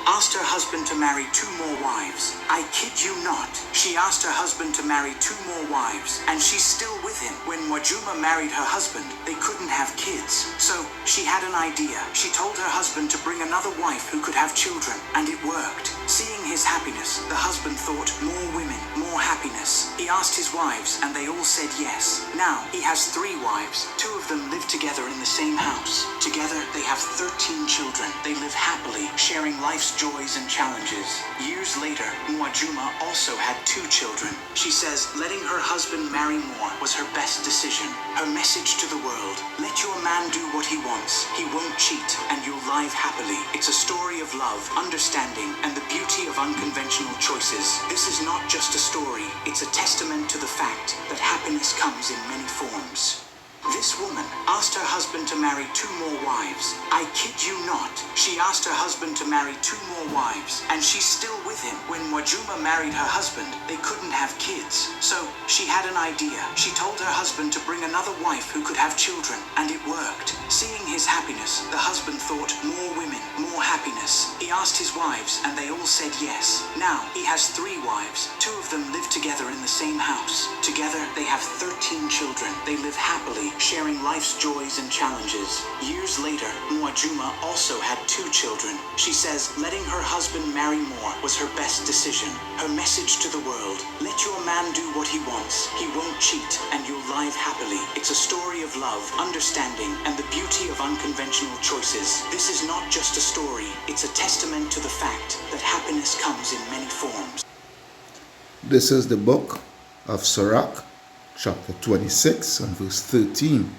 asked her husband to marry 2 more wives. I kid you not. She asked her husband to marry 2 more wives, and she's still with him. When Wajuma married her husband, they couldn't have kids. So, she had an idea. She told her husband to bring another wife who could have children, and it worked. Seeing his happiness, the husband thought, more women, more happiness. He asked his wives, and they all said yes. Now, he has 3 wives. 2 of them live together in the same house. Together, they have 13 children. They live happily, sharing life's joys and challenges. Years later, Mwajuma also had 2 children. She says letting her husband marry more was her best decision. Her message to the world: let your man do what he wants. He won't cheat, and you'll live happily. It's a story of love, understanding, and the beauty of unconventional choices. This is not just a story, it's a testament to the fact that happiness comes in many forms. This woman asked her husband to marry 2 more wives. I kid you not. She asked her husband to marry 2 more wives, and she's still with him. When Wajuma married her husband, they couldn't have kids. So, she had an idea. She told her husband to bring another wife who could have children, and it worked. Seeing his happiness, the husband thought, more women, more happiness. He asked his wives, and they all said yes. Now, he has 3 wives. 2 of them live together in the same house. Together, they have 13 children. They live happily, sharing life's joys and challenges. Years later, Mwajuma also had 2 children. She says letting her husband marry more was her best decision. Her message to the world: let your man do what he wants. He won't cheat, and you'll live happily. It's a story of love, understanding, and the beauty of unconventional choices. This is not just a story, it's a testament to the fact that happiness comes in many forms. This is the book of Sirach, chapter 26 and verse 13.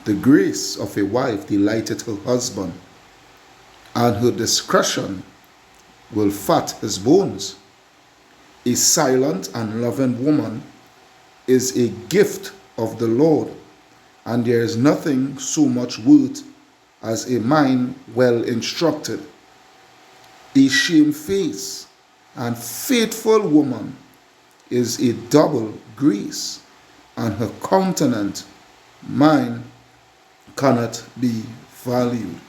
The grace of a wife delighteth her husband, and her discretion will fat his bones. A silent and loving woman is a gift of the Lord, and there is nothing so much worth as a mind well instructed. A shamefaced and faithful woman is a double grace, and her countenance mind cannot be valued.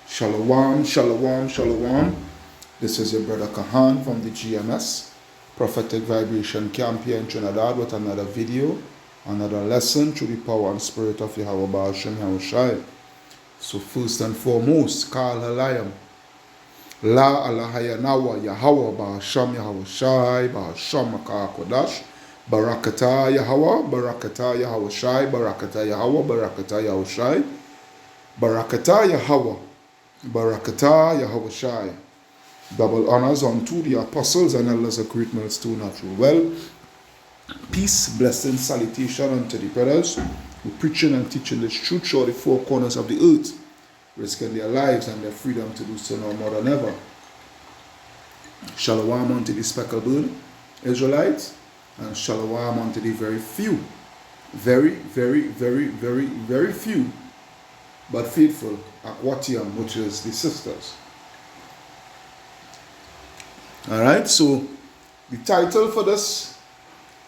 Shalom, shalom, shalom. This is your brother Kahan from the GMS Prophetic Vibration Camp here in Trinidad with another video, another lesson through the power and spirit of Yahweh Baal Shem Yahushai. So first and foremost, Kal Halayim, La Alahayanawa Yahweh Baal Shem Yahushai, Baal Shem Kodash, Barakata Yahweh, Barakata Yahushai, Barakata Yahweh, Barakata Yahushai, Barakata Yahweh, Barakata Yahushai. Double honors unto the apostles and elders of Great Millstone Natural Well. Peace, blessing, salutation unto the brothers who preaching and teaching this truth throughout the 4 corners of the earth, risking their lives and their freedom to do so now more than ever. Shalom unto the speckled bird Israelites, and shalom unto the very few, very few, but faithful Akwatiam, which is the sisters. Alright, so the title for this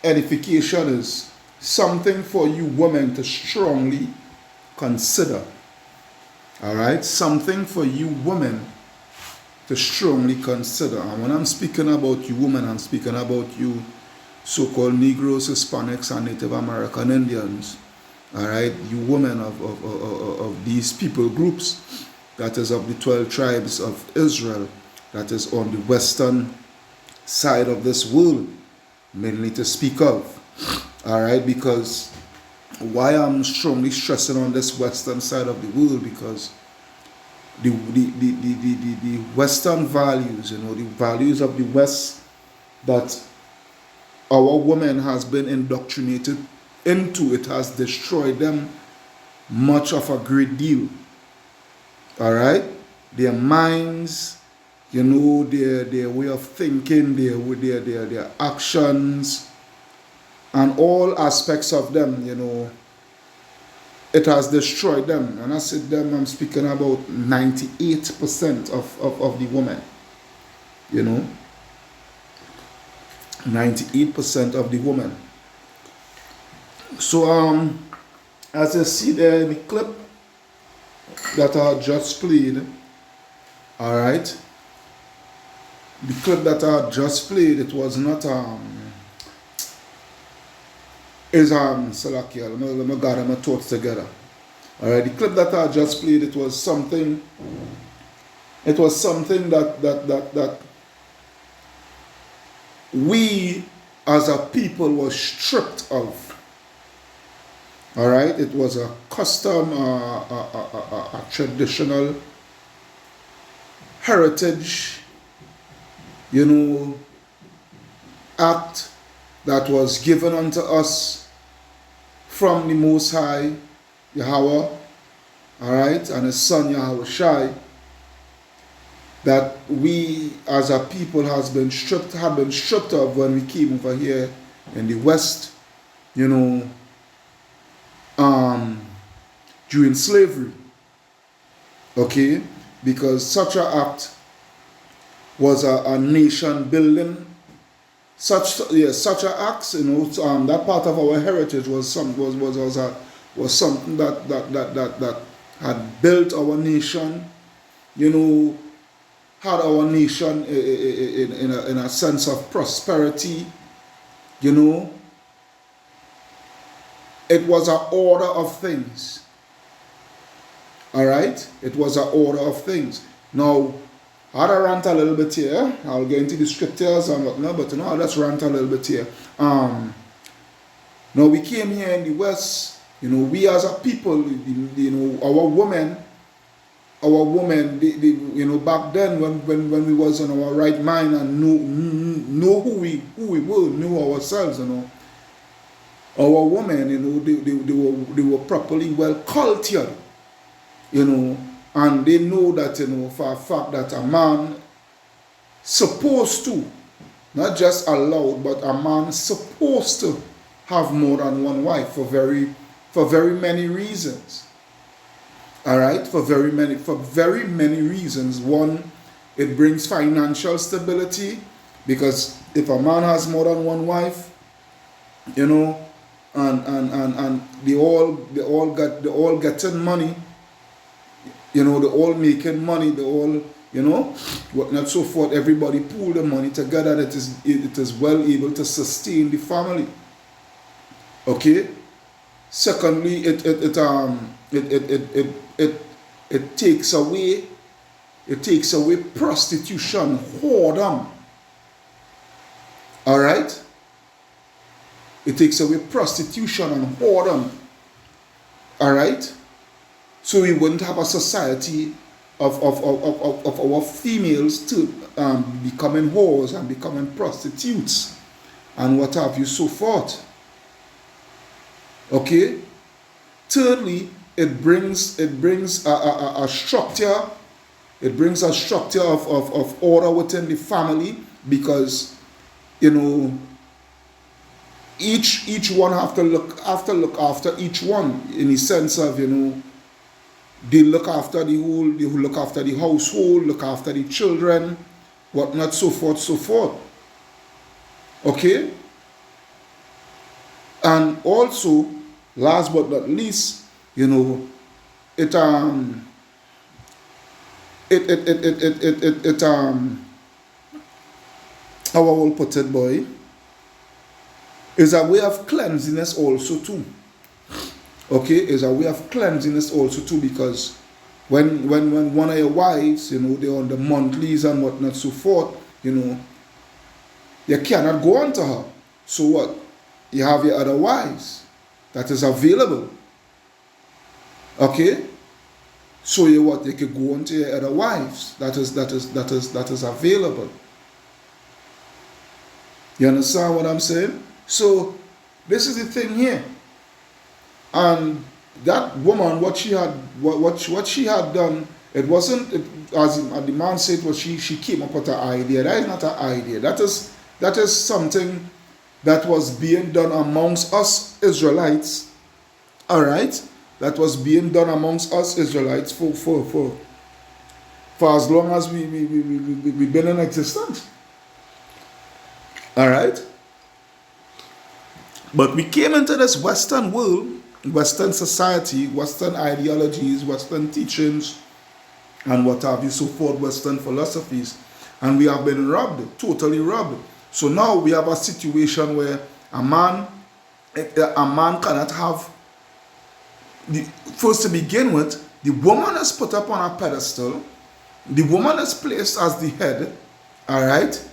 edification is something for you women to strongly consider. Alright, something for you women to strongly consider. And when I'm speaking about you women, I'm speaking about you so-called Negroes, Hispanics, and Native American Indians. Alright, you women of these people groups, that is of the 12 tribes of Israel, that is on the western side of this world, mainly to speak of. Alright, because why I'm strongly stressing on this western side of the world, because the western values, the values of the West that our women has been indoctrinated into, it has destroyed them much of a great deal. Alright, their minds, their way of thinking, their actions, and all aspects of them, it has destroyed them. And I said them, I'm speaking about 98% of the women, 98% of the women. So, as you see there in the clip that I just played, alright, The clip that I just played, it was not is Salakia. Let me gather my thoughts together. Alright, the clip that I just played, it was something that we as a people were stripped of. Alright, it was a custom, a traditional heritage, act that was given unto us from the Most High, Yahweh, alright, and His Son Yahweh Shai, that we as a people have been stripped of when we came over here in the West, during slavery. Okay, because such an act was a nation building. Such an act, that part of our heritage was something that had built our nation. Had our nation in a sense of prosperity. It was an order of things. All right, it was an order of things. Now, I'll rant a little bit here. I'll get into the scriptures and whatnot, but let's rant a little bit here. Now we came here in the West. We as a people, our women, back then when we was in our right mind and know who we were, knew ourselves, our women, they were properly well cultured, and they know that, for a fact that a man supposed to, not just allowed, but a man supposed to have more than one wife for very many reasons. All right, for very many reasons. One, it brings financial stability, because if a man has more than one wife, and they all getting money, they all making money, they all, whatnot, so forth. Everybody pool the money together. It is well able to sustain the family. Okay. Secondly, it takes away prostitution, whoredom. All right. It takes away prostitution and whoredom. All right. So we wouldn't have a society of our females to becoming whores and becoming prostitutes and what have you, so forth. Okay. Thirdly, it brings a structure. It brings a structure of order within the family, because each one have to look after each one, in the sense of they look after the household, look after the children, whatnot, so forth. Okay? And also, last but not least, how I will put it, boy, is a way of cleanliness also too. Okay, is a way of cleanliness also too, because when one of your wives, they're on the monthlies and whatnot, so forth, you cannot go on to her. So what? You have your other wives that is available. Okay? So you could go on to your other wives that is available. You understand what I'm saying? So this is the thing here. And that woman, what she had done, it wasn't, as the man said, was she came up with an idea. That is not an idea. That is something that was being done amongst us Israelites. All right, that was being done amongst us Israelites for as long as we've been in existence. All right, but we came into this Western world, Western society, Western ideologies, Western teachings, and what have you, so forth, Western philosophies, And we have been robbed, totally robbed. So now we have a situation where a man cannot have, first to begin with, the woman is put up on a pedestal. The woman is placed as the head. All right.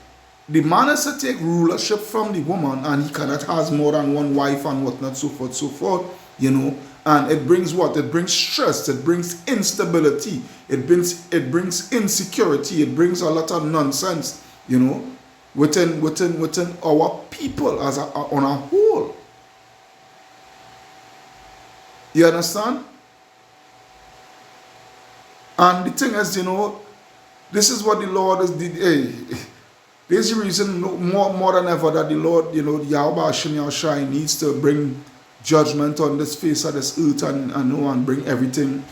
The man has to take rulership from the woman, and he cannot have more than one wife and whatnot, so forth, so forth. You know, and it brings what? It brings stress. It brings instability. It brings insecurity. It brings a lot of nonsense. You know, within our people as on a whole. You understand? And the thing is, you know, this is what the Lord is. There's a reason more than ever that the Lord, you know, Yahweh Hashem Yahushai needs to bring judgment on this face of this earth and bring everything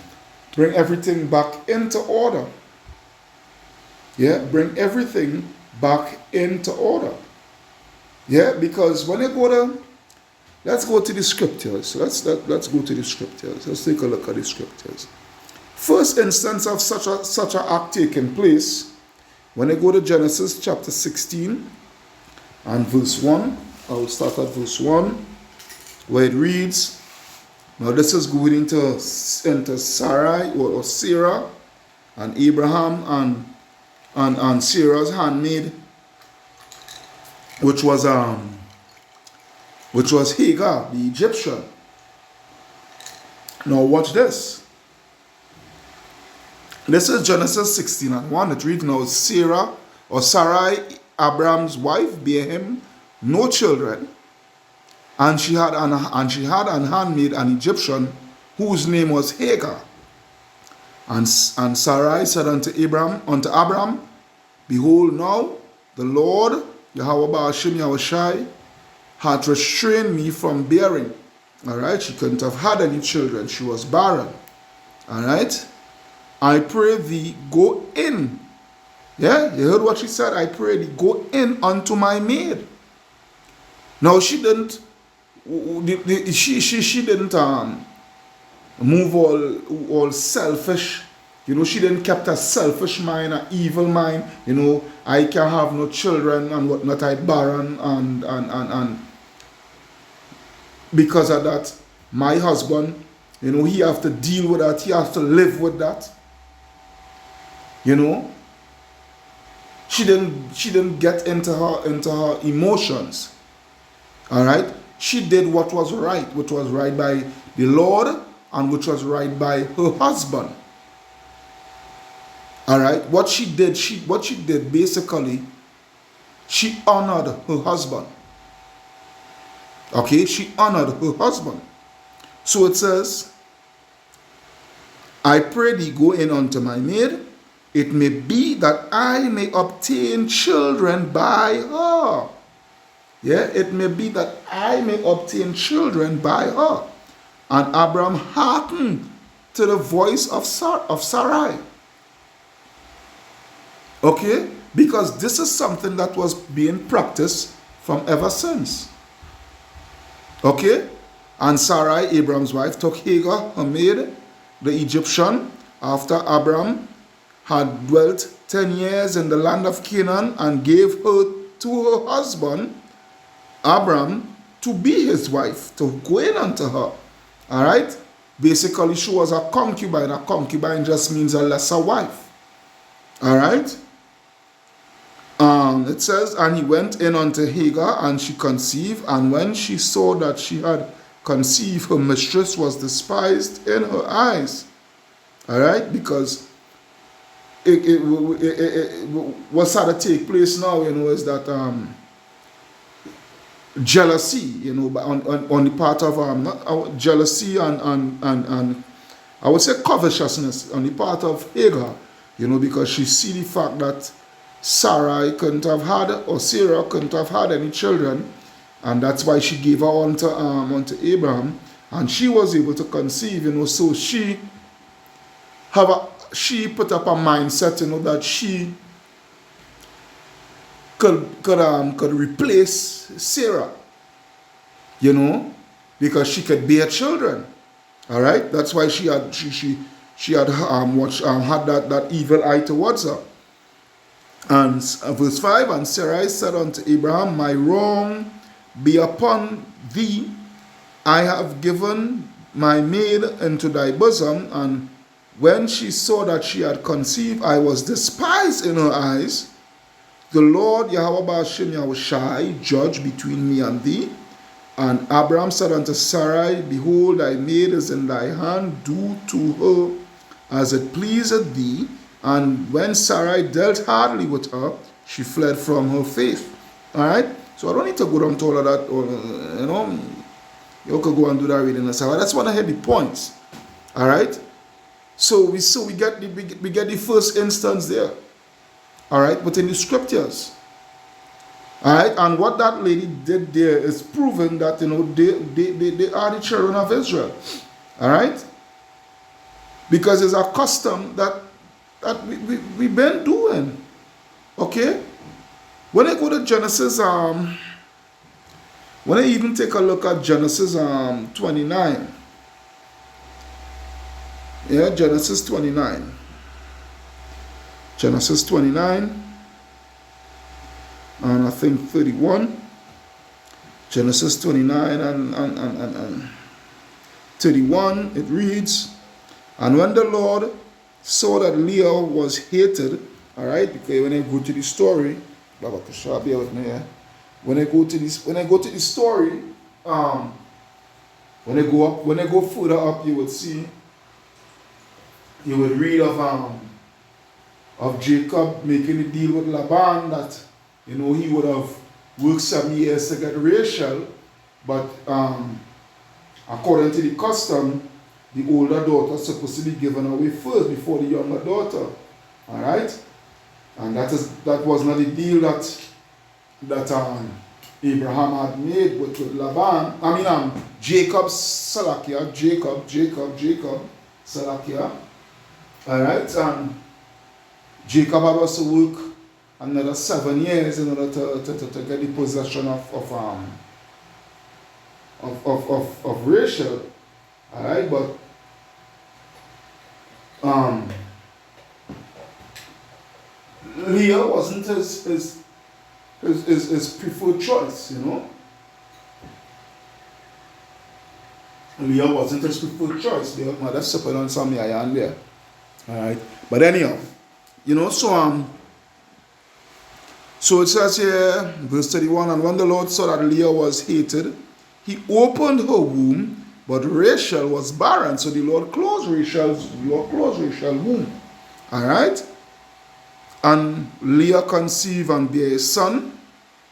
back into order. Yeah, bring everything back into order. Yeah, because when you go to, let's go to the scriptures. Let's go to the scriptures. Let's take a look at the scriptures. First instance of such an act taking place, when you go to Genesis chapter 16 and verse 1, I will start at verse 1, where it reads, now this is going into Sarai or Sarah and Abraham and Sarah's handmaid, which was Hagar, the Egyptian. Now watch this. This is Genesis 16 and 1. It reads, now Sarah or Sarai, Abraham's wife, bare him no children, and she had an handmaid, an Egyptian, whose name was Hagar. And Sarai said unto Abraham, behold, now the Lord Yahweh Hashem Yahushai hath restrained me from bearing. All right, she couldn't have had any children. She was barren. All right. I pray thee, go in. Yeah, you heard what she said? I pray thee, go in unto my maid. Now she didn't. She didn't move all selfish. You know, she didn't kept a selfish mind, an evil mind. You know, I can have no children and whatnot. I barren and because of that, my husband, you know, he have to deal with that. He have to live with that. You know, she didn't get into her emotions. All right, she did what was right by the Lord and which was right by her husband. All right, what she did basically, she honored her husband. Okay, she honored her husband. So it says, I pray thee, go in unto my maid. It may be that I may obtain children by her. Yeah, it may be that I may obtain children by her. And Abraham hearkened to the voice of Sarai. Okay, because this is something that was being practiced from ever since. Okay, and Sarai, Abraham's wife, took Hagar, her maid, the Egyptian, after Abraham had dwelt 10 years in the land of Canaan, and gave her to her husband, Abraham, to be his wife, to go in unto her. All right? Basically, she was a concubine. A concubine just means a lesser wife. All right? It says, and he went in unto Hagar, and she conceived, and when she saw that she had conceived, her mistress was despised in her eyes. All right? Because what's had to take place now, you know, is that jealousy, you know, on the part of jealousy and I would say covetousness on the part of Hagar, you know, because she see the fact that Sarah couldn't have had any children, and that's why she gave her unto Abraham, and she was able to conceive, you know. So she put up a mindset, you know, that she could replace Sarah, you know, because she could bear children. All right, that's why she had that evil eye towards her. And verse 5, and Sarai said unto Abraham, my wrong be upon thee. I have given my maid into thy bosom. And when she saw that she had conceived, I was despised in her eyes. The Lord Yahweh Ba'ashem Yahushai judge between me and thee. And Abraham said unto Sarai, behold, thy maid is in thy hand, do to her as it pleaseth thee. And when Sarai dealt hardly with her, she fled from her face. Alright? So I don't need to go down to all of that. Or, you could go and do that reading. That's one of the points. Alright? So we get the first instance there. Alright? But in the scriptures. Alright? And what that lady did there is proven that, they are the children of Israel. Alright? Because it's a custom that we've been doing. Okay? When I go to Genesis, when I even take a look at Genesis 29. Yeah, Genesis 29. Genesis 29. And I think 31. Genesis 29 and 31, it reads, and when the Lord saw that Leah was hated, all right, because when I go to the story, Baba Kusha, bear with me here. When I go to the story, when I go further up, you would see, you would read of Jacob making a deal with Laban that, he would have worked 7 years to get Rachel, but according to the custom, the older daughter is supposed to be given away first before the younger daughter. Alright? And that was not the deal that Abraham had made with Laban. Jacob Salakia. Jacob Salakia. Alright? And Jacob had also worked another 7 years in order to get the possession of Rachel. Alright, but Leah wasn't his preferred choice, Leah wasn't his preferred choice. They might have suffered on some here and there. Alright. But anyhow, so it says here, verse 31, and when the Lord saw that Leah was hated, he opened her womb, but Rachel was barren. So the Lord closed Rachel's womb. Alright? And Leah conceived and bare a son.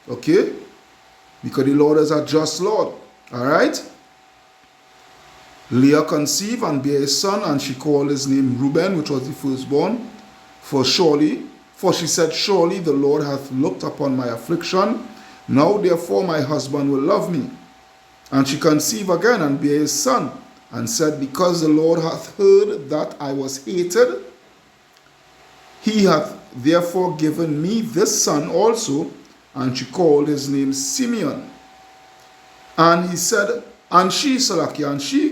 Okay? Because the Lord is a just Lord. Alright? Leah conceived and bare a son, and she called his name Reuben, which was the firstborn. For she said, surely the Lord hath looked upon my affliction. Now therefore my husband will love me. And she conceived again and bare a son, and said, because the Lord hath heard that I was hated, he hath therefore given me this son also. And she called his name Simeon. And he said, and she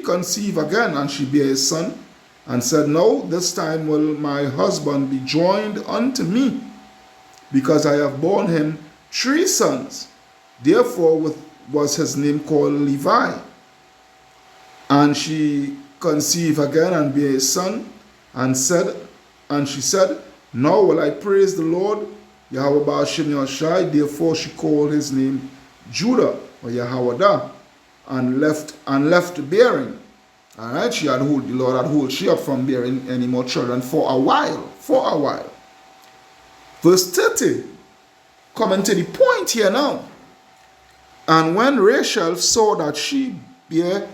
conceived again, and she bare a son, and said, no, this time will my husband be joined unto me, because I have borne him 3 sons. Therefore was his name called Levi. And she conceived again and bare a son, and she said, now will I praise the Lord, Yahweh Ba'ashem Yahushai. Therefore she called his name Judah, or Yahwadah, and left bearing. Alright, the Lord had hold she up from bearing any more children for a while. Verse 30, coming to the point here now. And when Rachel saw that she bare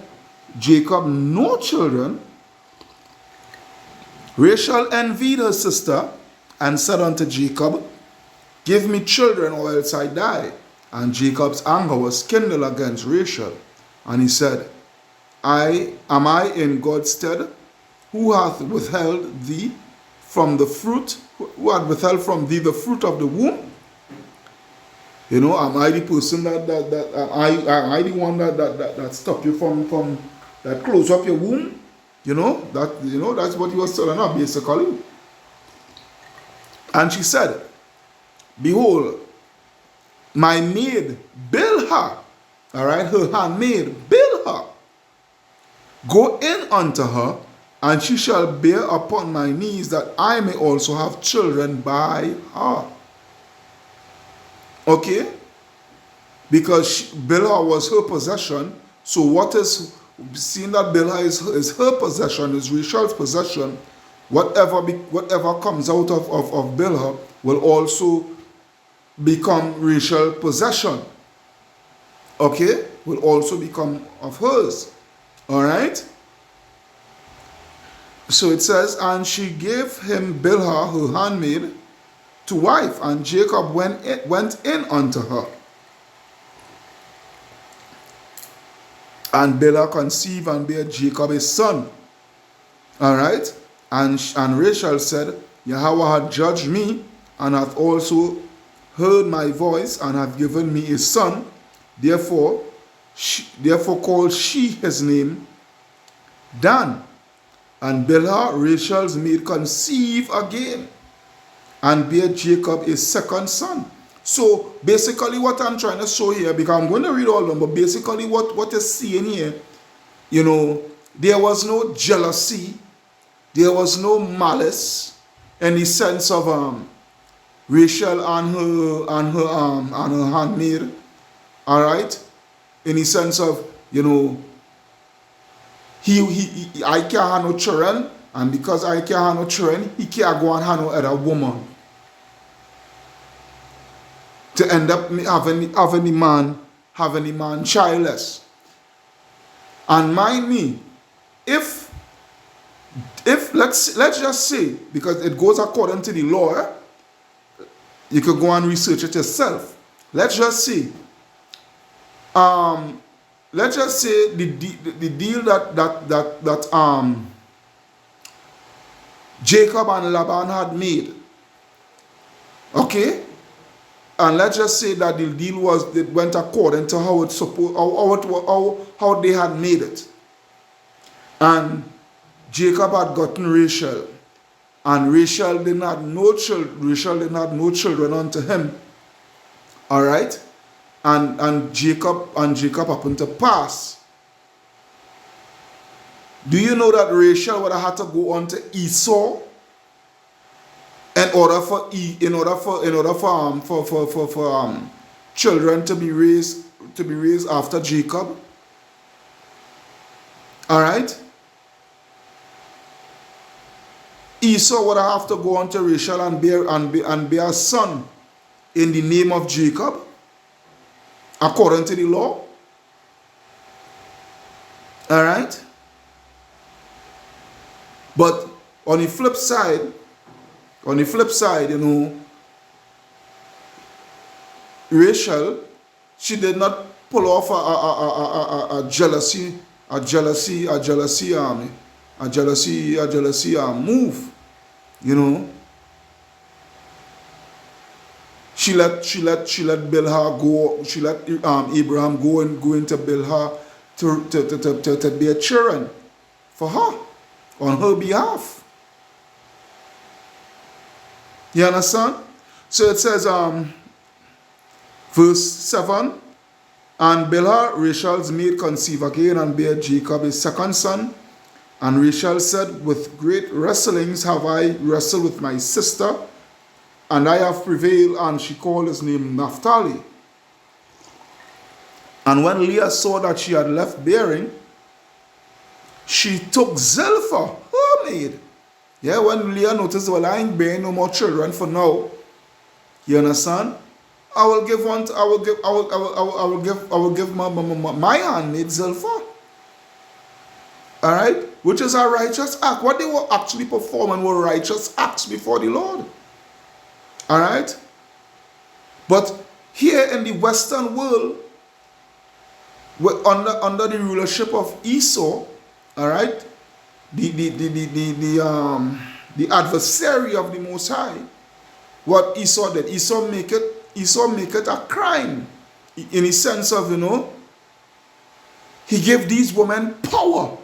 Jacob no children, Rachel envied her sister, and said unto Jacob, give me children, or else I die. And Jacob's anger was kindled against Rachel. And he said, am I in God's stead, who hath withheld thee from the fruit, who hath withheld from thee the fruit of the womb? Am I the person am I the one that stop you from that close up your womb? That's what he was telling her basically. And she said, behold, my maid Bilhah, all right, her handmaid Bilhah, go in unto her, and she shall bear upon my knees, that I may also have children by her. Okay? Because Bilhah was her possession, so what is, seeing that Bilhah is her possession, is Rachel's possession, whatever comes out of Bilhah will also become Rachel's possession. Okay? Will also become of hers. Alright? So it says, and she gave him Bilhah, her handmaid, to wife, and Jacob went in unto her. And Bilhah conceived and bare Jacob a son. Alright? And Rachel said, Yahweh hath judged me, and hath also heard my voice, and hath given me a son. Therefore called she his name Dan. And Bilhah, Rachel's maid, conceived again, and bare Jacob a second son. So basically what I'm trying to show here, because I'm going to read all of them, but basically what you're seeing here, you know, there was no jealousy, there was no malice in the sense of Rachel and her handmaid, all right, in the sense of, you know, I can't have no children, and because I can't have no children, he can't go and have no other woman. To end up having the man childless. And mind me, if let's just say, because it goes according to the law, you could go and research it yourself. Let's just say, the deal that Jacob and Laban had made. Okay? And let's just say that the deal went according to how how they had made it. And Jacob had gotten Rachel, and Rachel did not know children unto him. All right, and Jacob happened to pass. Do you know that Rachel would have had to go on to Esau in order for children to be raised after Jacob? All right. Esau would have to go on to Rachel and bear a son in the name of Jacob, according to the law. All right. But on the flip side, you know, Rachel, she did not pull off a jealousy move, you know. She let Bilhah go. She let Abraham go into Bilhah to bear children for her on her behalf. You understand? So it says, verse 7, and Bilhah, Rachel's maid, conceived again and bare Jacob a second son. And Rachel said, with great wrestlings have I wrestled with my sister, and I have prevailed, and she called his name Naphtali. And when Leah saw that she had left bearing, she took Zilpah, her maid. Yeah, when Leah noticed, well, I ain't bearing no more children for now. You understand? I will give my handmaid Zilpah. All right, which is a righteous act. What they were actually performing were righteous acts before the Lord. All right, but here in the Western world, under the rulership of Esau, all right, the adversary of the Most High, what Esau did, Esau make it a crime, in the sense of, you know, he gave these women power.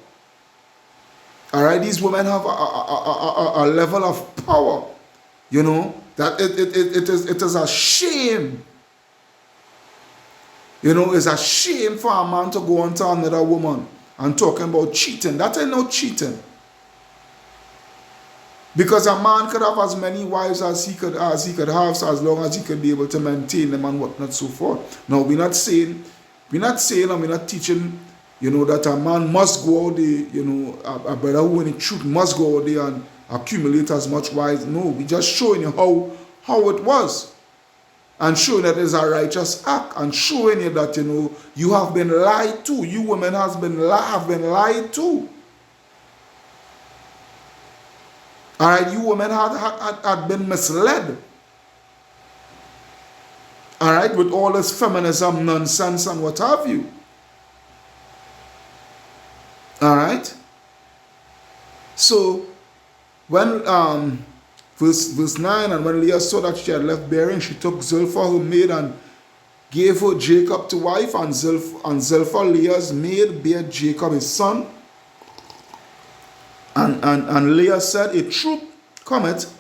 All right, these women have a level of power, you know, That it is a shame. You know, it's a shame for a man to go on to another woman and talking about cheating. That ain't no cheating. Because a man could have as many wives as he could have, so as long as he could be able to maintain them and whatnot so forth. Now we're not saying and we're not teaching, you know, that a man must go out there, you know, a brother who in the truth must go out there and accumulate as much wives. No, we're just showing you how it was. And showing that it's a righteous act, and showing you that, you know, you have been lied to. You women have been lied to. Alright, you women had been misled. Alright, with all this feminism nonsense and what have you. Alright? So, when, verse 9, and when Leah saw that she had left bearing, she took Zilpah, her maid, and gave her Jacob to wife, and Zilpah, Leah's maid, bare Jacob his son. And Leah said, a troop cometh,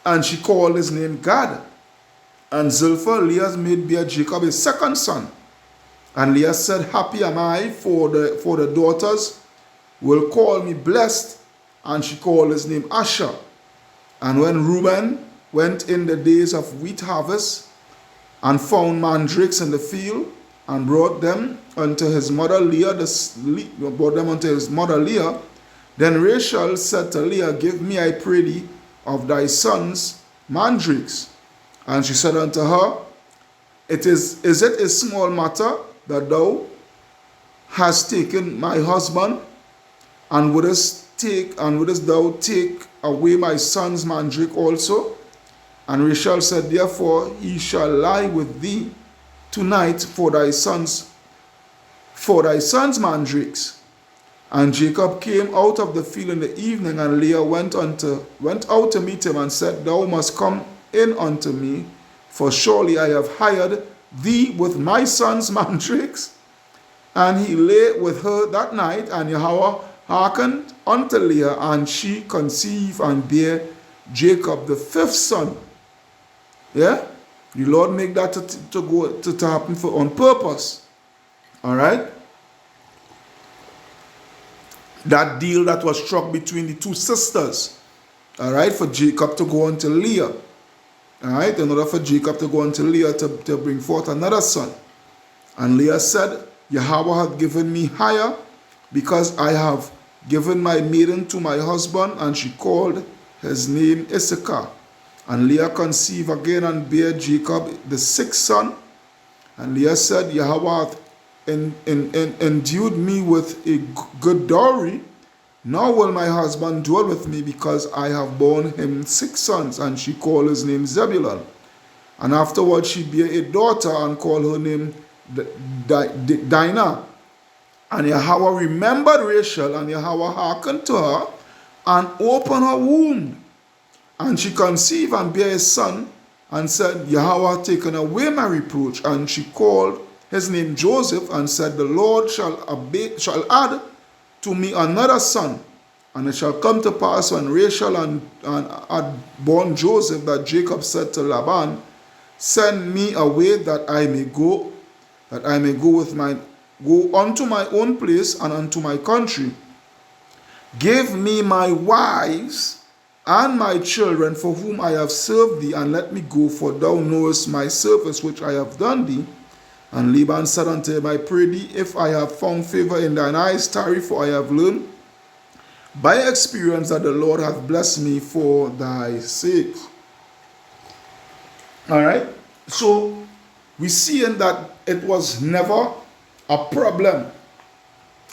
and she called his name Gad. And Zilpah, Leah's maid, bare Jacob his second son. And Leah said, happy am I, for the daughters will call me blessed. And she called his name Asher. And when Reuben went in the days of wheat harvest, and found mandrakes in the field, and brought them unto his mother Leah, then Rachel said to Leah, give me, I pray thee, of thy sons mandrakes. And she said unto her, is it a small matter that thou hast taken my husband, and wouldest thou take away my son's mandrake also? And Rachel said, therefore he shall lie with thee tonight for thy son's mandrakes. And Jacob came out of the field in the evening, and Leah went out to meet him, and said, thou must come in unto me, for surely I have hired thee with my son's mandrakes. And he lay with her that night, and Yahweh hearkened unto Leah, and she conceived and bare Jacob the fifth son. Yeah? The Lord make that to happen on purpose. Alright? That deal that was struck between the two sisters. Alright? For Jacob to go on to Leah. Alright? In order for Jacob to go on to Leah to bring forth another son. And Leah said, Yahweh hath given me hire, because I have given my maiden to my husband. And she called his name Issachar. And Leah conceived again and bare Jacob the sixth son. And Leah said, Yahweh hath endued me with a good dowry. Now will my husband dwell with me, because I have borne him 6 sons. And she called his name Zebulun. And afterward she bare a daughter, and called her name Dinah. And Yahweh remembered Rachel, and Yahweh hearkened to her, and opened her womb. And she conceived and bare a son, and said, Yahweh taken away my reproach. And she called his name Joseph, and said, the Lord shall add to me another son. And it shall come to pass, when Rachel had born Joseph, that Jacob said to Laban, send me away that I may go unto my own place and unto my country. Give me my wives and my children, for whom I have served thee, and let me go, for thou knowest my service which I have done thee. And Laban said unto him, I pray thee, if I have found favor in thine eyes, tarry, for I have learned by experience that the Lord hath blessed me for thy sake. Alright, so we see in that it was never a problem.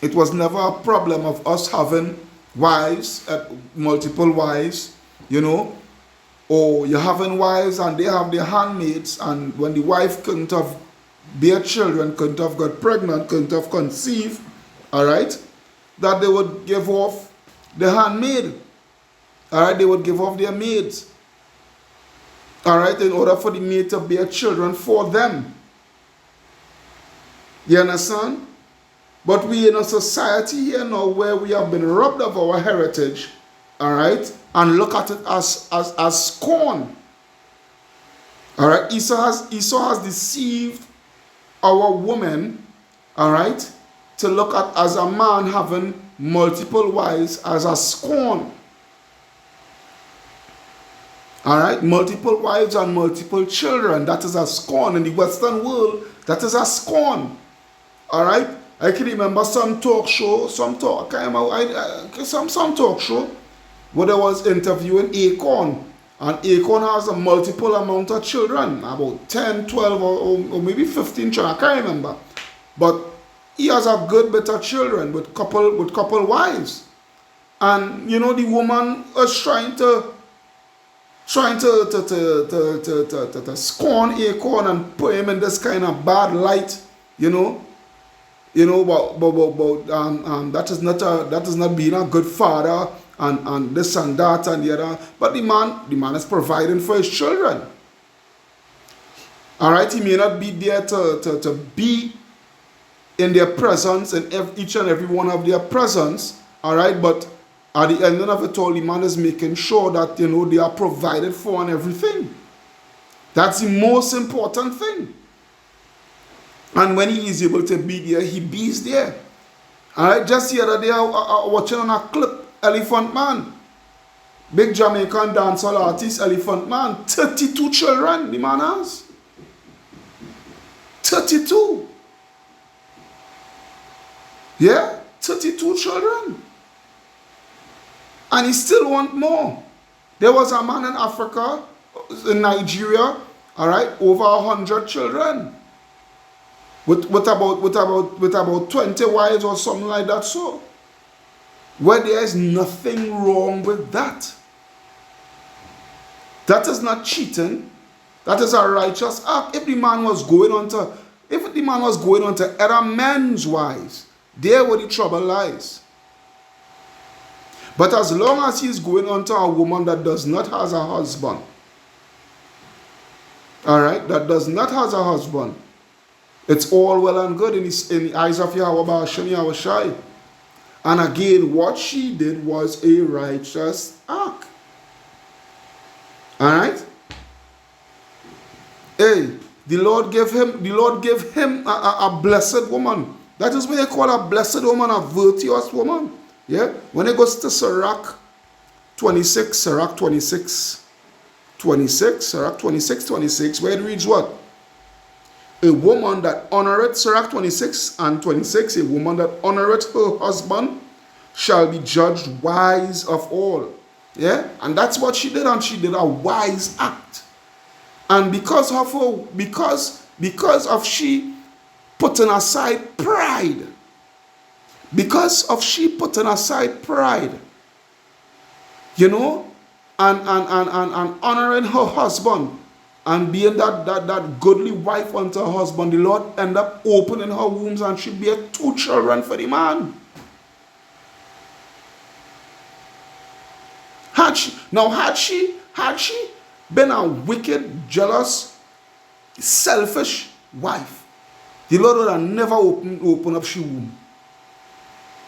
It was never a problem of us having wives, multiple wives, you know, or you're having wives and they have their handmaids, and when the wife couldn't have bear children, couldn't have got pregnant, couldn't have conceived, all right, that they would give off the handmaid, all right, they would give off their maids, all right, in order for the maid to bear children for them. You understand? But we in a society here now where we have been robbed of our heritage, all right, and look at it as scorn. All right, Esau has deceived our woman, all right, to look at as a man having multiple wives as a scorn. All right, multiple wives and multiple children, that is a scorn. In the Western world, that is a scorn. All right, I can remember some talk show, some talk show where there was interviewing Akon, and Akon has a multiple amount of children, about 10, 12, or maybe 15 children, I can't remember. But he has a good bit of children with couple wives. And you know, the woman was trying to scorn Akon and put him in this kind of bad light, but that is not being a good father, and this and that and the other. But the man is providing for his children. All right, he may not be there to be in their presence, in each and every one of their presence. All right, but at the end of it all, the man is making sure that they are provided for and everything. That's the most important thing. And when he is able to be there, he is there. All right, just the other day, I was watching on a clip, Elephant Man. Big Jamaican dancehall artist, Elephant Man. 32 children the man has. 32. Yeah, 32 children. And he still want more. There was a man in Africa, in Nigeria, all right, over 100 children. With about 20 wives or something like that. So, where there is nothing wrong with that. That is not cheating. That is a righteous act. If the man was going on to other men's wives, there where the trouble lies. But as long as he is going on to a woman that does not have a husband, all right, that does not have a husband, it's all well and good in the eyes of Yahweh Ba'ashem Yahweh Shai. And again, what she did was a righteous act. All right. Hey, the Lord gave him a blessed woman. That is what they call a blessed woman, a virtuous woman. Yeah. When it goes to Sirach 26, where it reads what? A woman that honoreth, Sirach 26 and 26, a woman that honoreth her husband shall be judged wise of all. Yeah? And that's what she did, and she did a wise act. And because of she putting aside pride, and honoring her husband, and being that godly wife unto her husband, the Lord end up opening her wombs, and she bear 2 children for the man. Had she been a wicked, jealous, selfish wife, the Lord would have never opened up she womb.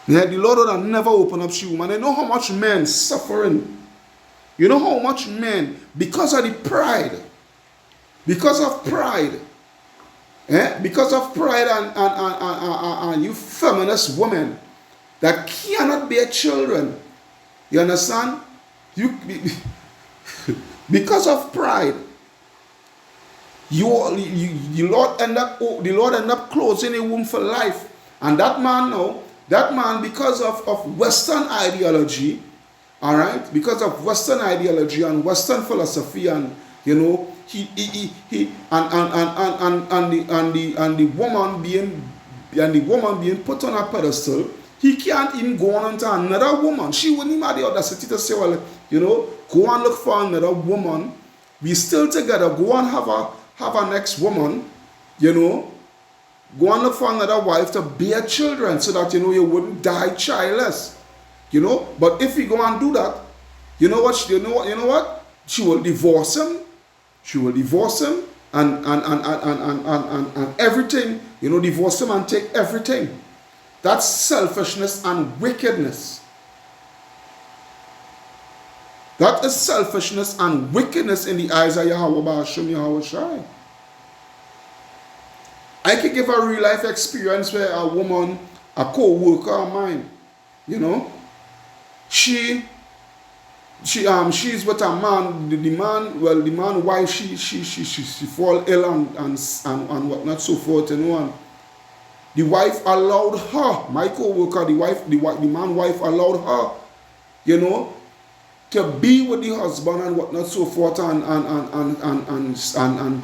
Yeah, the Lord would have never opened up she womb. And I know how much men suffering. You know how much men, because of the pride, because of pride and you feminist women that cannot bear children, you understand? Because of pride, the Lord end up closing a womb for life. And that man, because of Western ideology, all right, because of Western ideology and Western philosophy, and the woman being put on a pedestal, he can't even go on to another woman. She wouldn't even have the audacity to say, well, go and look for another woman. We still together. Go and have a next woman. Go and look for another wife to bear children, so that you wouldn't die childless. But if you go and do that, you know what? She will divorce him. She will divorce him and everything. Divorce him and take everything. That's selfishness and wickedness. That is selfishness and wickedness in the eyes of Yahweh Ba'ashem Yahweh Shai. I can give a real life experience where a woman, a co-worker of mine, you know, she's with a man, the man wife, she fall ill and whatnot, so forth, you know, and the wife allowed her, my co-worker, the man wife allowed her, you know, to be with the husband and whatnot, so forth, and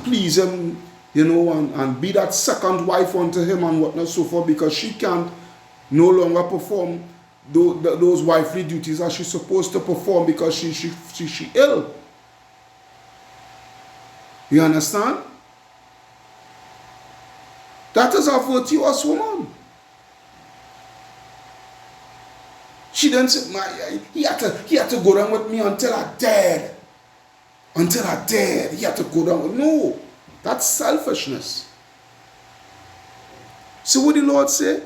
please him, you know, and be that second wife unto him and whatnot, so forth, because she can't no longer perform those wifely duties as she's supposed to perform because she ill. You understand? That is a virtuous woman. She didn't say, he had to go down with me until I died. Until I died, he had to go down with me. No, that's selfishness. So what the Lord say?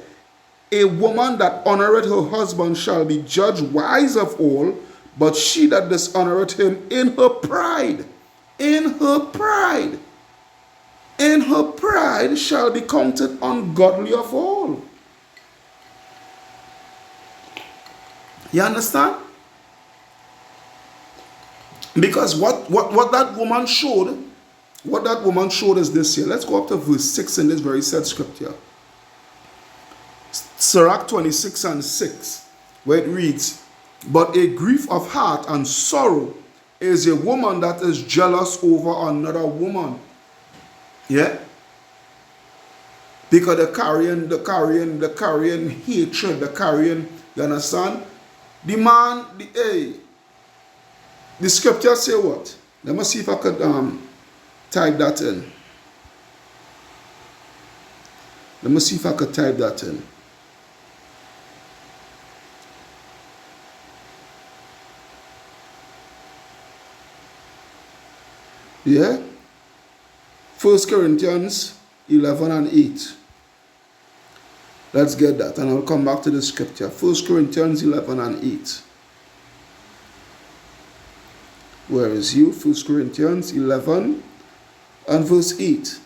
A woman that honoreth her husband shall be judged wise of all, but she that dishonoreth him in her pride, shall be counted ungodly of all. You understand? Because what that woman showed is this here. Let's go up to verse 6 in this very said scripture. Sirach 26 and 6, where it reads, but a grief of heart and sorrow is a woman that is jealous over another woman. Yeah? Because the carrying hatred, the carrying, you understand? The man, the scripture say what? Let me see if I could type that in. Let me see if I could type that in. Yeah? 1 Corinthians 11 and 8. Let's get that and I'll come back to the scripture. 1 Corinthians 11 and 8. Where is you? 1 Corinthians 11 and verse 8.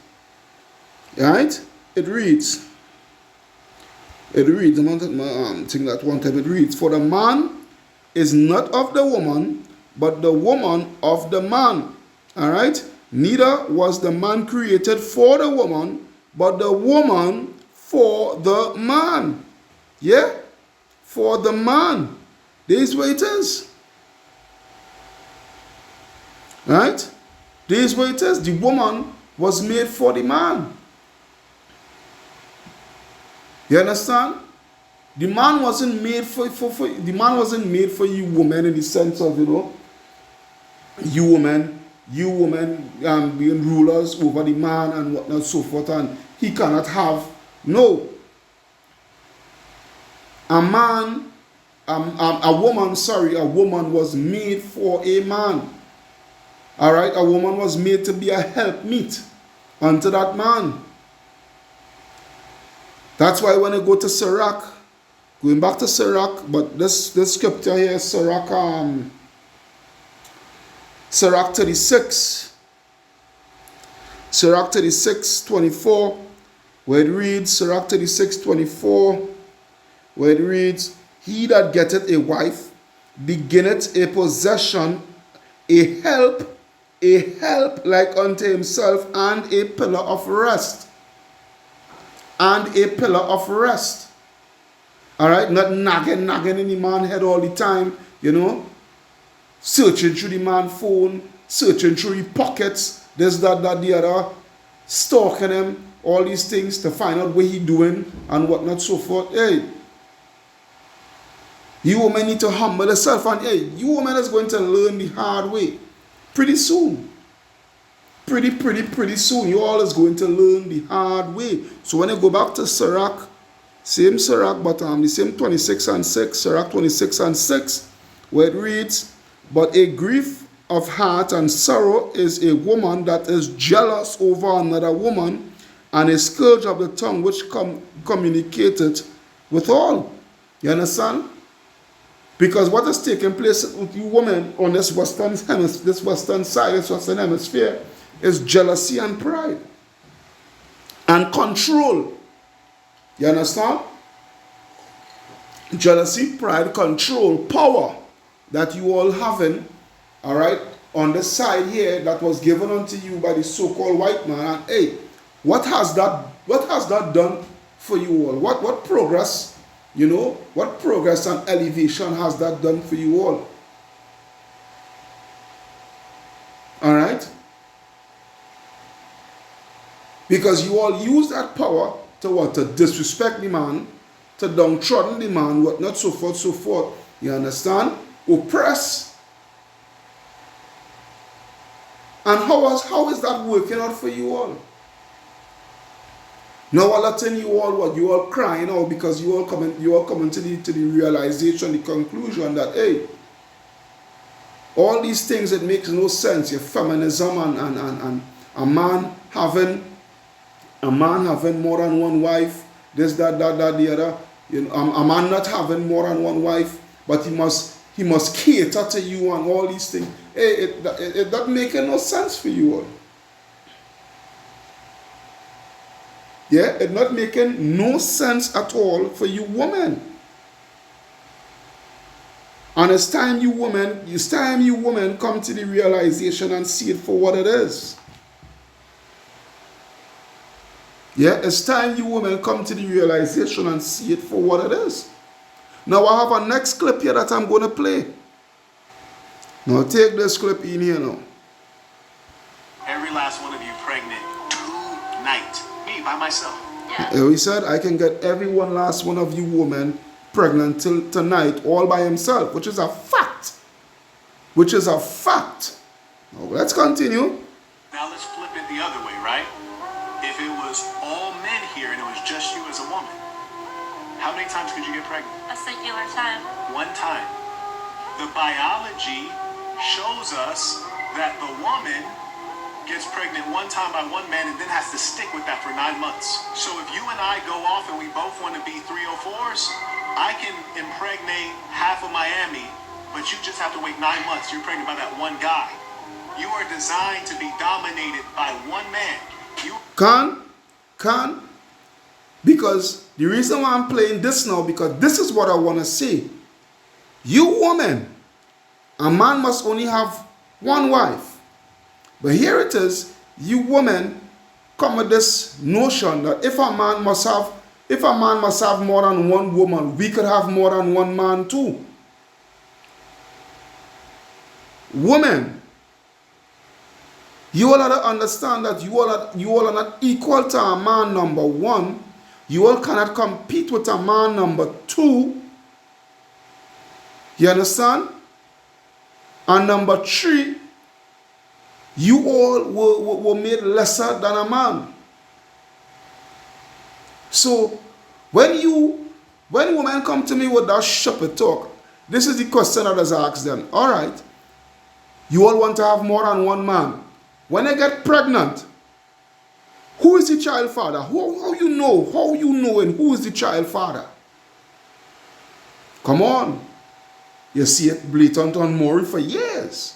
Right? It reads. I'm not saying that one time. It reads, for the man is not of the woman, but the woman of the man. All right? Neither was the man created for the woman, but the woman for the man. Yeah? For the man. This is where it is. Right? This is where it is. The woman was made for the man. You understand? The man wasn't made for the man wasn't made for you women in the sense of, you know, you women being rulers over the man and whatnot, so forth, and he cannot have. No. A woman was made for a man. All right, a woman was made to be a helpmeet unto that man. That's why when I go to Sirach, going back to Sirach, but this scripture here is Sirach 36. Sirach 36:24, where it reads, Sirach 36:24, where it reads, he that getteth a wife beginneth a possession, a help like unto himself, and a pillar of rest. And a pillar of rest. Alright, not nagging in the man's head all the time, you know. Searching through the man's phone, searching through his pockets, this, that, the other, stalking him, all these things to find out what he's doing and whatnot, so forth. Hey, you women need to humble yourself, and hey, you women is going to learn the hard way pretty soon. Pretty soon. You all is going to learn the hard way. So when you go back to Sirach, same Sirach, but the same 26 and 6, Sirach 26 and 6, where it reads, but a grief of heart and sorrow is a woman that is jealous over another woman, and a scourge of the tongue which communicated with all. You understand? Because what is taking place with you women on this Western side, this Western hemisphere, is jealousy and pride and control. You understand? Jealousy, pride, control, power that you all having, all right, on the side here that was given unto you by the so-called white man. And hey, what has that done for you all? What progress, you know, what progress and elevation has that done for you all? All right? Because you all use that power to what? To disrespect the man, to downtrodden the man, whatnot, so forth, so forth. You understand? Oppress. And how is that working out for you all? Now all that thing you all what? You all crying out because you all coming to the realization, the conclusion that hey, all these things, it makes no sense. Your feminism and a man having more than one wife, this, that, the other. You know, a man not having more than one wife, but he must cater to you and all these things. Hey, it not making no sense for you all. Yeah, it not making no sense at all for you women. And it's time you women come to the realization and see it for what it is. Yeah, it's time you women come to the realization and see it for what it is. Now I have a next clip here that I'm going to play. Now take this clip in here now. Every last one of you pregnant tonight. Me, by myself. Yeah. He said, I can get every last one of you women pregnant till tonight all by himself, which is a fact. Which is a fact. Now let's continue. Now let's flip it the other way, right? If it was all men here and it was just you as a woman, how many times could you get pregnant? A singular time. One time. The biology shows us that the woman gets pregnant one time by one man and then has to stick with that for 9 months. So if you and I go off and we both want to be 304s, I can impregnate half of Miami, but you just have to wait 9 months. You're pregnant by that one guy. You are designed to be dominated by one man. Because the reason why I'm playing this now, because this is what I want to say. You woman, a man must only have one wife. But here it is, you women come with this notion that if a man must have more than one woman, we could have more than one man too. Women, you all have to understand that you all are not equal to a man number one. You all cannot compete with a man number two. You understand? And number three, you all were made lesser than a man. So when women come to me with that shepherd talk, this is the question I just ask them. All right, you all want to have more than one man. When they get pregnant, who is the child father? How you know? How you know and who is the child father? Come on. You see it blatant on Maury for years.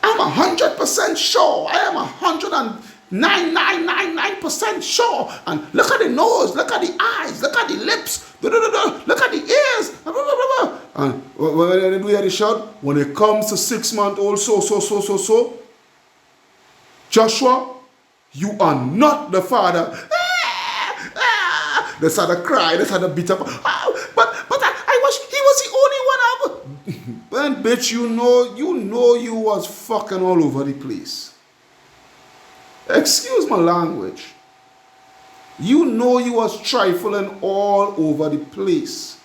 I'm 100% sure. I am 109,999% sure. And look at the nose, look at the eyes, look at the lips, look at the ears. And when they do the shot, when it comes to 6 months old, so, Joshua, you are not the father. They started cry, they started beat up. But he was the only one. Then, bitch, you know you was fucking all over the place. Excuse my language. You know you was trifling all over the place.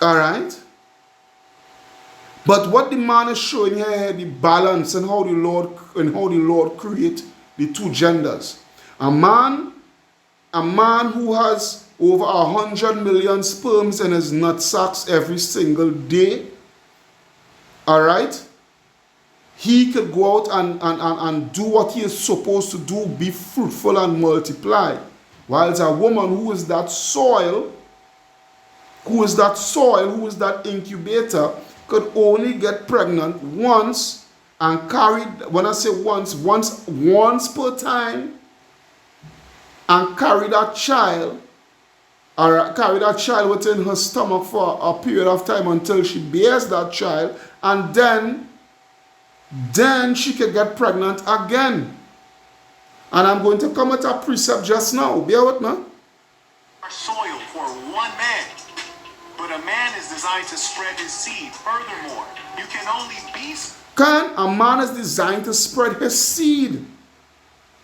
Alright? But what the man is showing here, the balance and how the Lord create the two genders. A man who has over 100 million sperms in his nutsacks every single day, all right, he could go out and do what he is supposed to do, be fruitful and multiply. Whilst a woman who is that soil, who is that incubator, could only get pregnant once and carry, when I say once per time, and carry that child, or carry that child within her stomach for a period of time until she bears that child, and then she can get pregnant again. And I'm going to come at a precept just now. Bear with me. Soil for one man, but a man is designed to spread his seed. Furthermore, you can only be. A man is designed to spread his seed.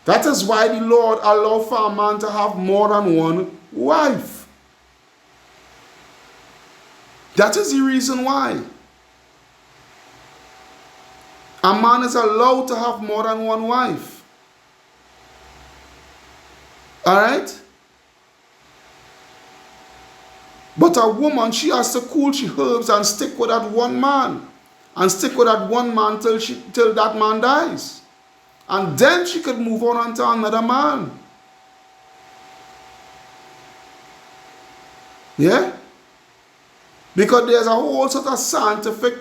That is why the Lord allowed for a man to have more than one wife. That is the reason why. A man is allowed to have more than one wife. Alright? But a woman, she has to cool she herbs and stick with that one man. And stick with that one man till that man dies. And then she could move on onto another man. Yeah? Because there's a whole sort of scientific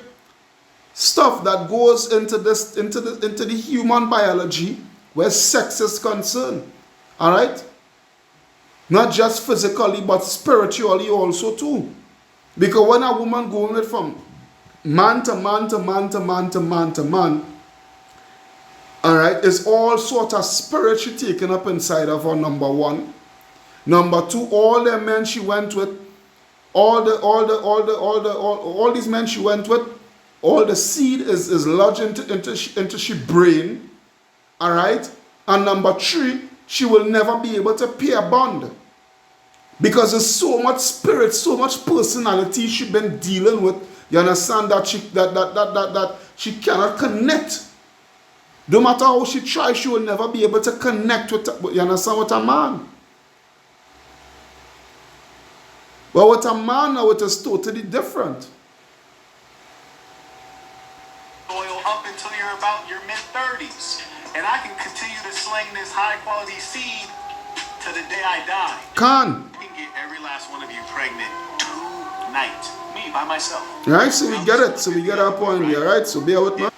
stuff that goes into the human biology where sex is concerned. Alright? Not just physically, but spiritually also too. Because when a woman going from man to man to man to man to man to man, alright, it's all sort of spiritually taken up inside of her, number one. Number two, all the men she went with, all these men she went with, all the seed is lodged into she brain. Alright? And number three, she will never be able to pay a bond. Because there's so much spirit, so much personality she's been dealing with. You understand that she cannot connect. No matter how she tries, she will never be able to connect with, you understand, with a man. But with a man now, it is totally different. Oil up until you're about your mid-30s. And I can continue to sling this high-quality seed to the day I die. I can get every last one of you pregnant tonight. Me, by myself. Right, so we get it. So we get our point here, right? So bear with me.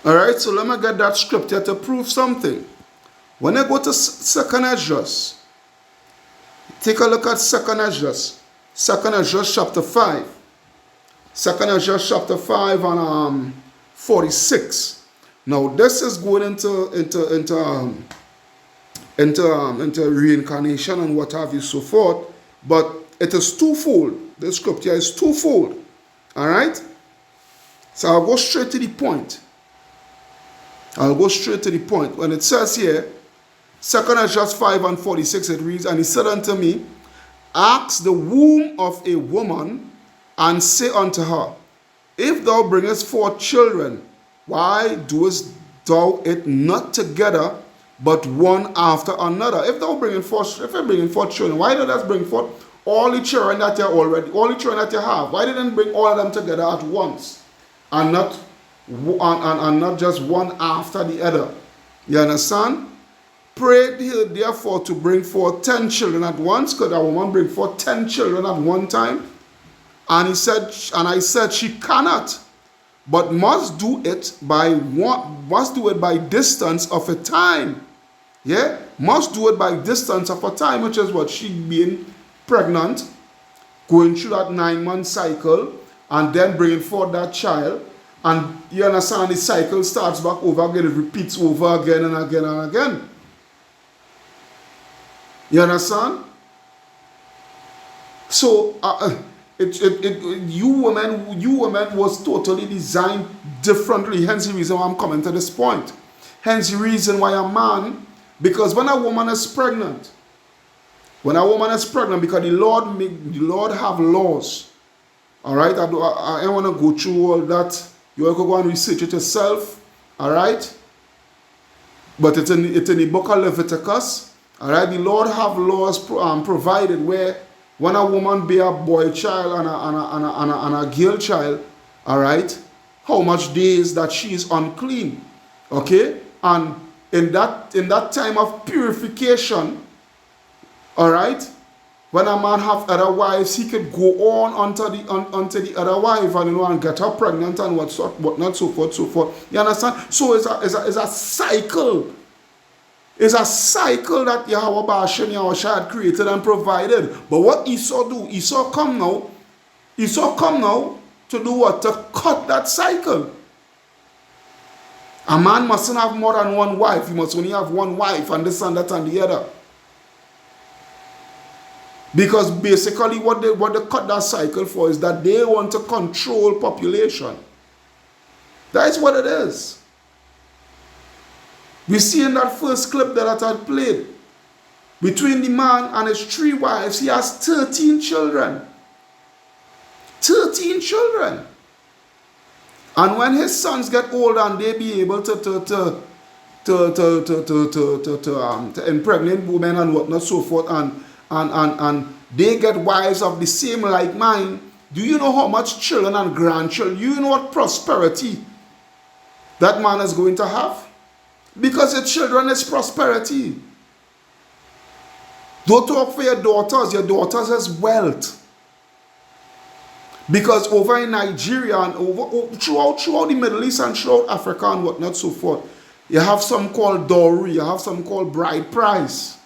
Alright, so let me get that scripture to prove something. When I go to 2nd Esdras, take a look at 2nd Esdras. 2nd Esdras chapter 5. 2nd Esdras chapter 5 and 46. Now this is going into reincarnation and what have you, so forth. But it is twofold. The scripture is twofold. Alright? So I'll go straight to the point. When it says here, 2nd Esdras 5 and 46, it reads, And he said unto me, Ask the womb of a woman, and say unto her, If thou bringest forth children, why doest thou it not together, but one after another? If you're bringing forth children, why don't you bring forth all the children that you have? Why didn't bring all of them together at once, and not just one after the other? You understand? Pray therefore to bring forth 10 children at once. Could a woman bring forth 10 children at one time? And I said she cannot, but must do it by distance of a time. Yeah, must do it by distance of a time, which is what she being pregnant, going through that 9-month cycle, and then bringing forth that child. And you understand, the cycle starts back over again, it repeats over again and again and again. You understand? So you women was totally designed differently. Hence the reason why I'm coming to this point. Hence the reason why a man, because when a woman is pregnant, because the Lord have laws. All right, I don't want to go through all that. You have to go and research it yourself. All right, but it's in the book of Leviticus. All right, the Lord have laws provided where when a woman bear a boy child and a girl child, all right, how much days that she is unclean, okay, and in that time of purification, All right? When a man have other wives, he could go on onto the other wife and, and get her pregnant and what not, so forth, so forth. You understand? So it's a cycle. It's a cycle that Yahweh Bashem, Yahweh Shai had created and provided. But what Esau do? Esau come now to do what? To cut that cycle. A man mustn't have more than one wife. He must only have one wife, and this and that and the other. Because basically what they cut that cycle for is that they want to control population. That is what it is. We see in that first clip that I had played, between the man and his 3 wives, he has 13 children. 13 children. And when his sons get older and they be able to impregnate women and whatnot, so forth, and they get wives of the same like mind, do you know how much children and grandchildren, you know what prosperity that man is going to have? Because your children is prosperity. Don't talk for your daughters is wealth. Because over in Nigeria and throughout the Middle East and throughout Africa and whatnot, so forth, you have some called dowry, you have some called bride price.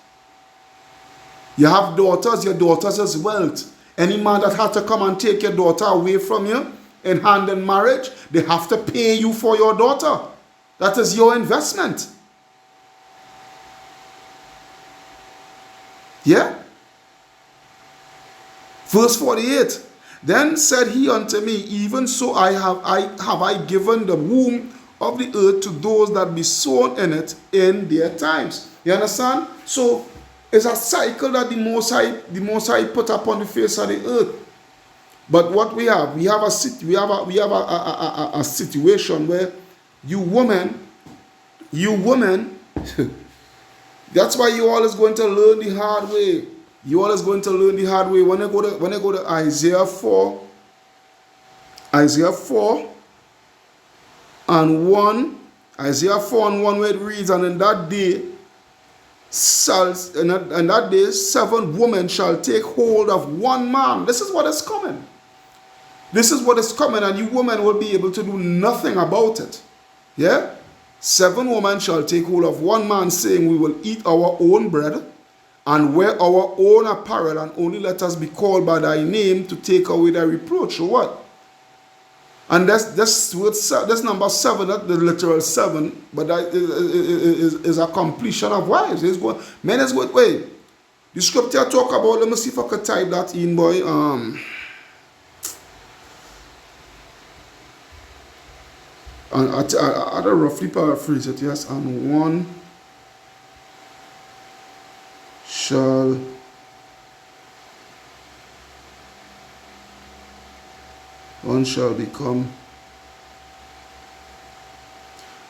You have daughters, your daughters is wealth. Any man that had to come and take your daughter away from you in hand in marriage, they have to pay you for your daughter. That is your investment. Yeah? Verse 48. Then said he unto me, even so have I given the womb of the earth to those that be sown in it in their times. You understand? So it's a cycle that the Most High put upon the face of the earth. But what we have a situation where you women, that's why you always going to learn the hard way. You always going to learn the hard way. When I go to Isaiah 4 and 1, Isaiah 4 and 1, where it reads, and in that day 7 women shall take hold of one man. This is what is coming. This is what is coming, and you women will be able to do nothing about it. Yeah? 7 women shall take hold of one man, saying, we will eat our own bread and wear our own apparel, and only let us be called by thy name to take away thy reproach. Or what? And that's number 7, not the literal 7, but that is a completion of wives. Men is going, wait. The scripture talk about, let me see if I could type that in, boy. And I roughly paraphrase it, yes. And one shall become,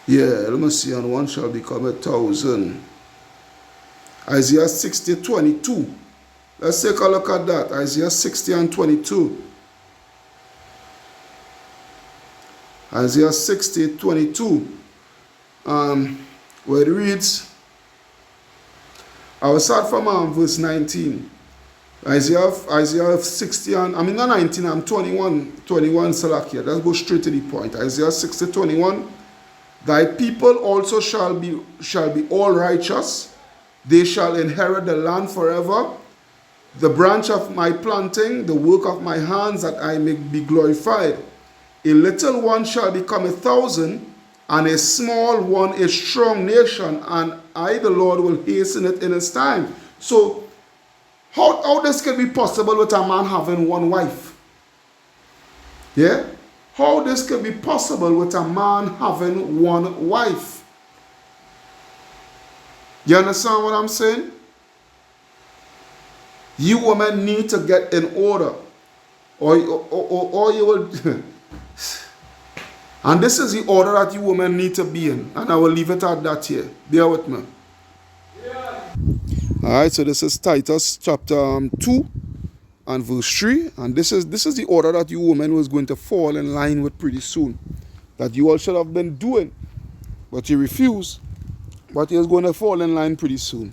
yeah, let me see, and one shall become 1,000. Isaiah 60:22. Let's take a look at that. Isaiah 60 and 22. Isaiah 60:22. Where it reads, I will start from verse 19. Isaiah 60 and, I mean not 19, I'm 21 Salakia. Let's go straight to the point. Isaiah 60:21. Thy people also shall be all righteous. They shall inherit the land forever. The branch of my planting, the work of my hands, that I may be glorified. A little one shall become 1,000, and a small one a strong nation, and I, the Lord, will hasten it in its time. So, how this can be possible with a man having one wife? Yeah? How this can be possible with a man having one wife? You understand what I'm saying? You women need to get in order, or you will... And this is the order that you women need to be in. And I will leave it at that here. Bear with me. Yeah. Alright, so this is Titus chapter 2 and verse 3. And this is the order that you women was going to fall in line with pretty soon. That you all should have been doing. But you refuse. But you're going to fall in line pretty soon.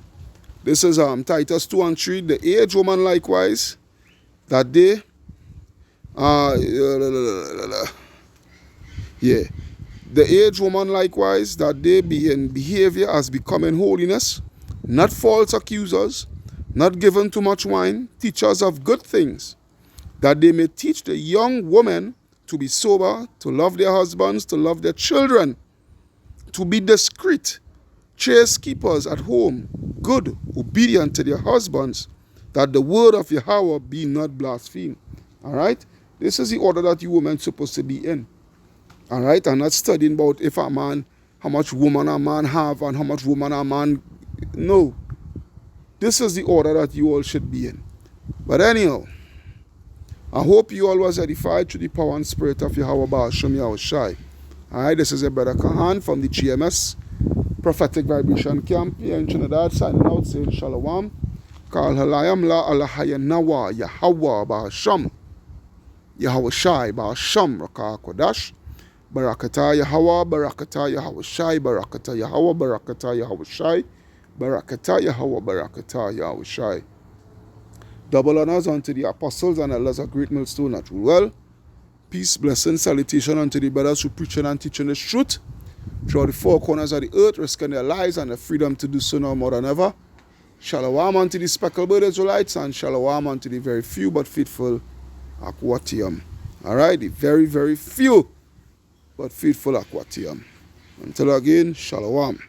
This is Titus 2 and 3. The aged woman likewise, that they, the aged woman likewise, that they be in behavior as becoming holiness, not false accusers, not given to much wine, teachers of good things, that they may teach the young women to be sober, to love their husbands, to love their children, to be discreet, chaste keepers at home, good, obedient to their husbands, that the word of Yahweh be not blasphemed. All right? This is the order that you women supposed to be in. All right? I'm not studying about if a man, how much woman a man have and how much woman a man... No. This is the order that you all should be in. But anyhow, I hope you all was edified through the power and spirit of Yahweh Ba'ashem Yahushai. All right? This is a brother Kahan from the GMS Prophetic Vibration Camp here in Trinidad, signing out saying Shalom. Kal halayam la alahaya nawa Yahweh Ba'ashem Yahushai Ba'ashem Rakah Kodash. Barakata Yahweh, Barakata Yahushai, Barakata Yahweh, Barakata Yahushai, Barakata Yahweh, Barakata Yahushai. Double honors unto the apostles and elders of Great Millstone at Ruel. Peace, blessing, salutation unto the brothers who preaching and teaching the truth throughout the four corners of the earth, risking their lives and the freedom to do so now more than ever. Shalom unto the speckled bird Israelites, and shalom unto the very few but faithful Aquatium. Alright, the very, very few but faithful Aquatium. Until again, shalom.